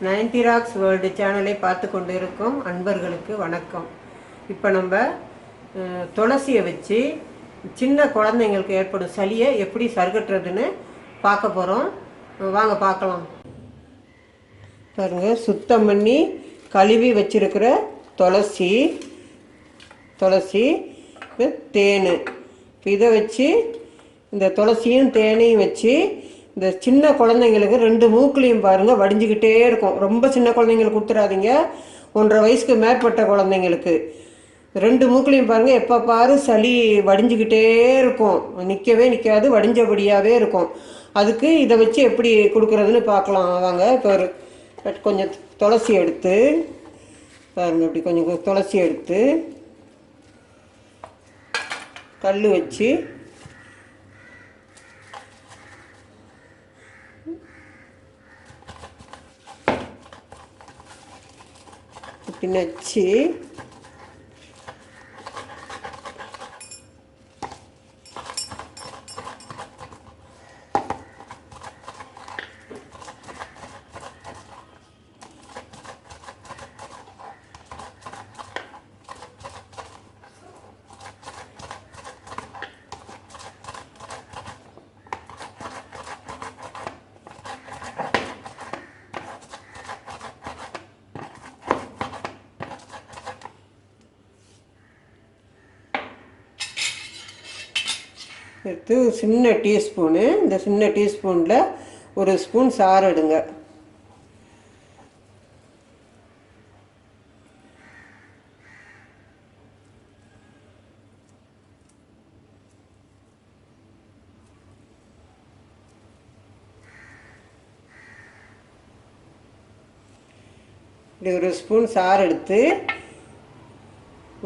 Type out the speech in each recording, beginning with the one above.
90 rocks world சேனலை பார்த்து கொண்டு இருக்கும் அன்பர்களுக்கு வணக்கம். இப்போ நம்ம துளசியை வச்சு சின்ன குழந்தைங்களுக்கு ஏற்படும் சளியை எப்படி சருகட்டுறதுன்னு பார்க்க போகிறோம். வாங்க பார்க்கலாம். பாருங்கள், சுத்தம் பண்ணி கழுவி வச்சிருக்கிற துளசி தேன். இதை வச்சு இந்த துளசியும் தேனையும் வச்சு இந்த சின்ன குழந்தைங்களுக்கு 2 மூக்குலையும் பாருங்கள் வடிஞ்சிக்கிட்டே இருக்கும். ரொம்ப சின்ன குழந்தைங்களுக்கு கொடுத்துடாதீங்க. 1.5 வயசுக்கு மேற்பட்ட குழந்தைங்களுக்கு 2 மூக்குலையும் பாருங்கள் எப்போ பாரு சளி வடிஞ்சிக்கிட்டே இருக்கும். நிற்காது, வடிஞ்சபடியாகவே இருக்கும். அதுக்கு இதை வச்சு எப்படி கொடுக்குறதுன்னு பார்க்கலாம் வாங்க. இப்போ கொஞ்சம் துளசி எடுத்து பாருங்கள், இப்படி கொஞ்சம் துளசி எடுத்து கல் வச்சு இப்படி நச்சு எடுத்து சின்ன டீஸ்பூனு, இந்த சின்ன டீஸ்பூனில் 1 ஸ்பூன் சாறு எடுங்க. இப்படி 1 ஸ்பூன் சாறு எடுத்து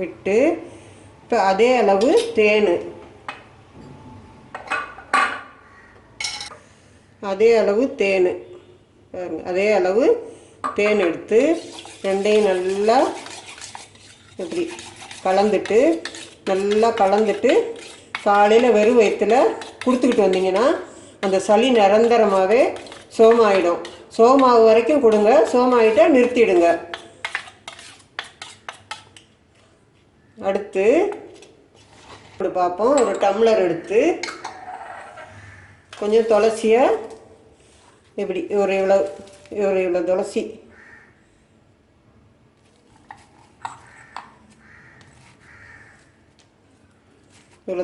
விட்டு இப்போ அதே அளவு தேன், அதே அளவு தேன் எடுத்து ரெண்டையும் நல்லா இப்படி நல்லா கலந்துட்டு காலையில் வெறும் வயிற்றுல கொடுத்துக்கிட்டு வந்தீங்கன்னா அந்த சளி நிரந்தரமாகவே சோமாயிடும். சோமாவு வரைக்கும் கொடுங்க. சோமாயிட்டா நிறுத்திடுங்க. அடுத்து இப்படி பார்ப்போம். ஒரு டம்ளர் எடுத்து கொஞ்சம் துளசியை இப்படி இவ்வளோ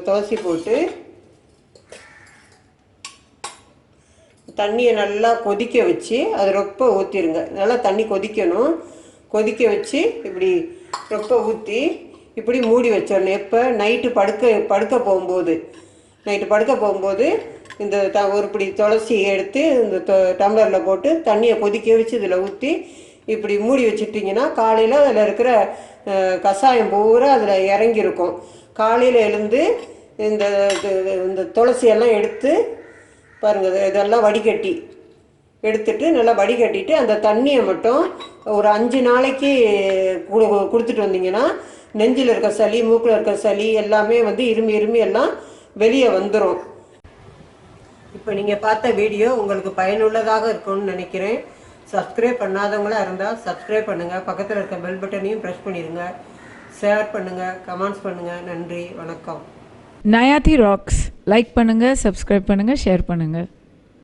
துளசி போட்டு தண்ணியை நல்லா கொதிக்க வச்சு அது ரொம்ப ஊற்றிடுங்க. நல்லா தண்ணி கொதிக்கணும். கொதிக்க வச்சு இப்படி ரொம்ப ஊற்றி இப்படி மூடி வச்சிடணும். எப்போ நைட்டு படுக்க போகும்போது இந்த ஒரு பிடி துளசி எடுத்து இந்த டம்ளரில் போட்டு தண்ணியை கொதிக்க வச்சு இதில் ஊற்றி இப்படி மூடி வச்சுட்டிங்கன்னா காலையில் அதில் இருக்கிற கஷாயம் பூரா அதில் இறங்கியிருக்கும். காலையில் எழுந்து இந்த துளசியெல்லாம் எடுத்து பாருங்கள், இதெல்லாம் எடுத்துட்டு நல்லா வடிகட்டிட்டு அந்த தண்ணியை மட்டும் ஒரு 5 நாளைக்கு கொடுத்துட்டு வந்தீங்கன்னா நெஞ்சில் இருக்க சளி, மூக்கில் இருக்க சளி எல்லாமே இருமி எல்லாம் வெளியே வந்துடும். இப்போ நீங்கள் பார்த்த வீடியோ உங்களுக்கு பயனுள்ளதாக இருக்கும்னு நினைக்கிறேன். சப்ஸ்கிரைப் பண்ணாதவங்களாக இருந்தால் சப்ஸ்கிரைப் பண்ணுங்கள். பக்கத்தில் இருக்க பெல் பட்டனையும் ப்ரெஸ் பண்ணிடுங்க. ஷேர் பண்ணுங்கள், கமெண்ட்ஸ் பண்ணுங்கள். நன்றி, வணக்கம். நயாதி ராக்ஸ் லைக் பண்ணுங்கள், சப்ஸ்கிரைப் பண்ணுங்கள், ஷேர் பண்ணுங்கள்.